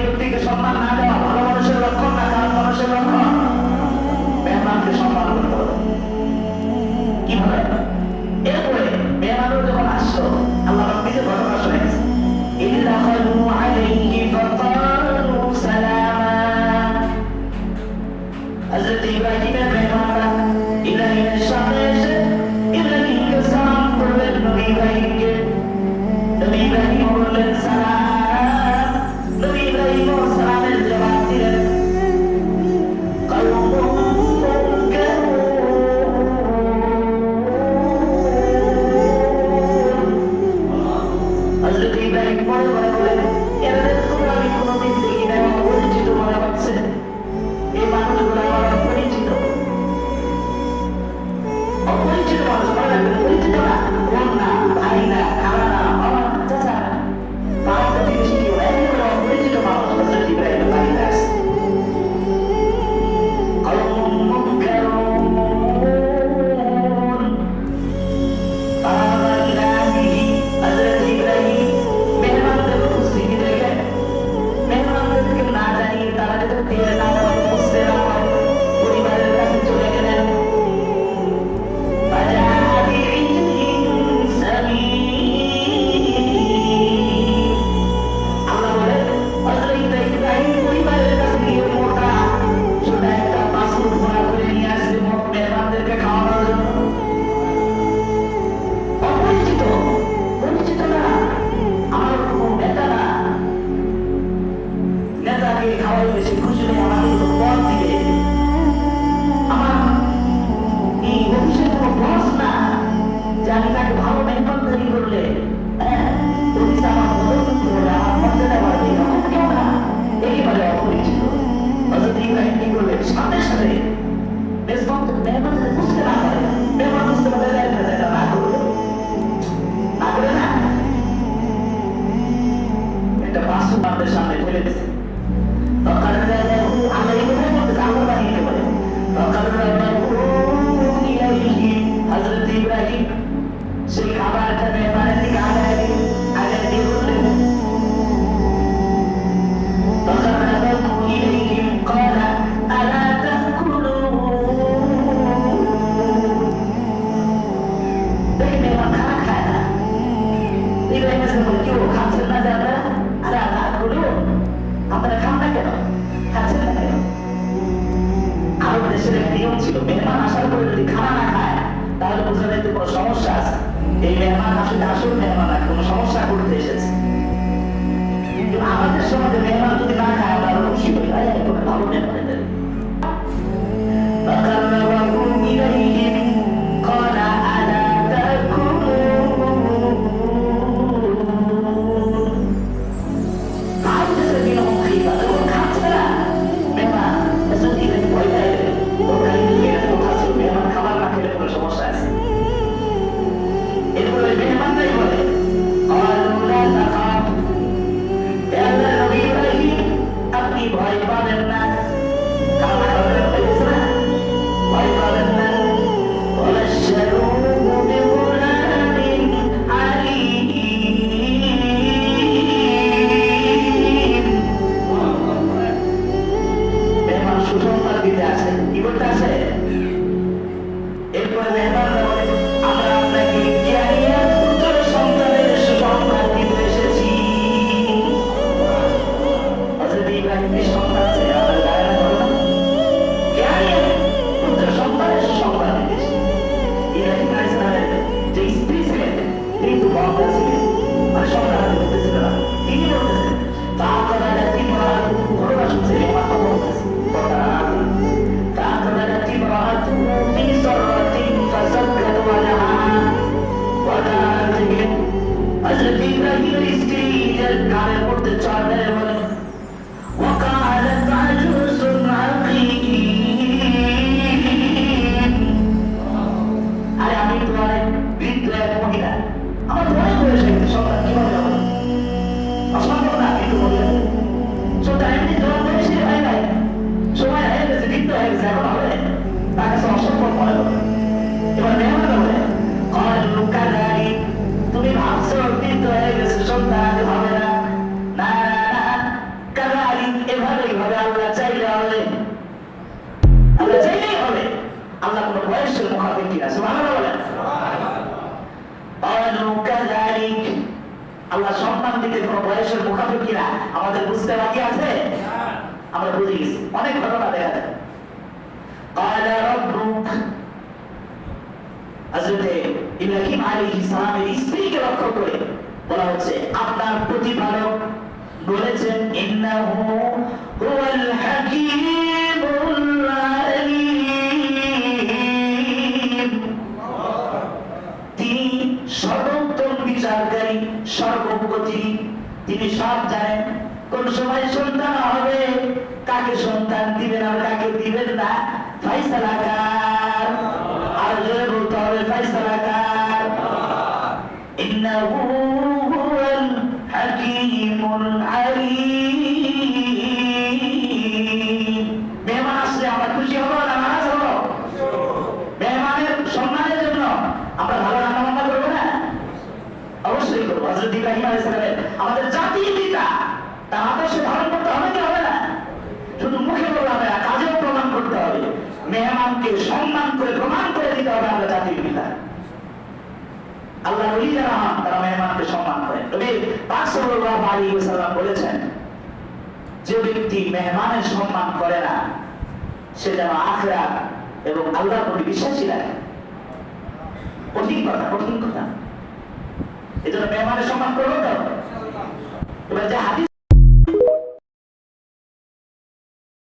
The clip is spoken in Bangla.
ব্যক্তিকে সম্মান না দেওয়া ভালো মানুষের লক্ষণ না, খারাপ মানুষের লক্ষণ। মেহমানকে সম্মান করতে হবে। কিভাবে? এরপরে মেহমানও যখন আসলো, আল্লাহ নিজে ঘটনা শুনেছে। ইল্লা খালু আলাইহি ফাকালু সালামা। হযরত ইব্রাহিমের মেহমানরা ইব্রাহিমের সামনে এসে ইব্রাহিমকে সালাম করলেন। নবী ইব্রাহিমকে নবী ইব্রাহিম বললেন সালাম। নবী ইব্রাহিম সালামের জবাব দিলেন হযরত ইব্রাহিম পরে পরে বলেন এদের তোমরা আমি কোনোদিন দেখি না, পরিচিত মনে হচ্ছে। এই মানুষগুলো আমার অপরিচিত অপরিচিত মানুষ মনে রাখবেন, পরিচিত না, বোন না, ভাই না, খালা না, বাবা না, চাচা না, বাবা প্রতিবেশী কেউ না, এমনি করে অপরিচিত মানুষ হযরত ইব্রাহিমের বাড়িতে আসছে। সামনে ঠেলে দিচ্ছে। হযরত ইব্রাহিম সেই খাবারটা মেহমানের দিকে আগায় দিয়ে বললেন আপনারা খান না কেন, খাচ্ছেন না কেন? আরব দেশের এক নিয়ম ছিল, মেহমান আসার পরে যদি খানা না খায় তাহলে বোঝা যেত কোনো সমস্যা আছে। এই মেহমান আসলে আসল মেহমান না, কোনো সমস্যা করতে এসেছে। কিন্তু আমাদের সমাজে মেহমান যদি না খায় আমরা আরো খুশি হই, ভালো মেহমান এদের। তুমি ভাবছো অতীত হয়ে গেছে সন্তান আল্লাহ কোন বয়সের মুখাপেক্ষি কিনা সুবহানাল্লাহ বলেন। আল্লাহ সম্মান দিতে কোন বয়সের মুখাপেক্ষি কিনা আমাদের বুঝতে বাকি আছে? আমরা বুঝে গেছি। অনেক ঘটনা দেখা যায়। قال ربك হযরত ইব্রাহিম আলাইহিস সালামের স্ত্রীকে লক্ষ্য করে বলা হচ্ছে আপনার প্রতিপালক বলেছেন ইন্নাহু হুয়াল হাকীমুল আলীম, তিনি সর্বোত্তম বিচারকারী, সর্বজ্ঞ, তিনি সব জানেন। কোন সময় সন্তান হবে, কাকে সন্তান দিবেন আর কাকে দিবেন না, ফায়সালা কার। আর জোরে বলতে হবে ফায়সালা কার। ইন্নাহু হুয়াল হাকীমুল আলীম। মেহমান আসলে আমরা খুশি হবো না নারাজ হবো? মেহমানের সম্মানের জন্য আমরা ভালো রান্না বান্না করবো না? অবশ্যই করবো। হযরত ইব্রাহিম আলাইহিস সালামের আমাদের জাতির পিতা, তার আদর্শ ধারণ করতে হবে কি হবে না? শুধু মুখে বলা হবে না, কাজেও প্রমাণ করতে হবে। মেহমানকে সম্মান করে প্রমাণ করে দিতে হবে আমরা জাতির পিতা। আল্লাহ ওলি যারা হন তারা মেহমানকে সম্মান করেন। নবী পাক সাল্লাল্লাহু আলাইহি ওয়াসাল্লাম বলেছেন, যে ব্যক্তি মেহমানের সম্মান করে না সে যেন আখিরাত এবং আল্লাহর প্রতি বিশ্বাসী রাখে। কঠিন কথা, কঠিন কথা। এজন্য মেহমানের সম্মান করবো তো। এবার যে হাদিস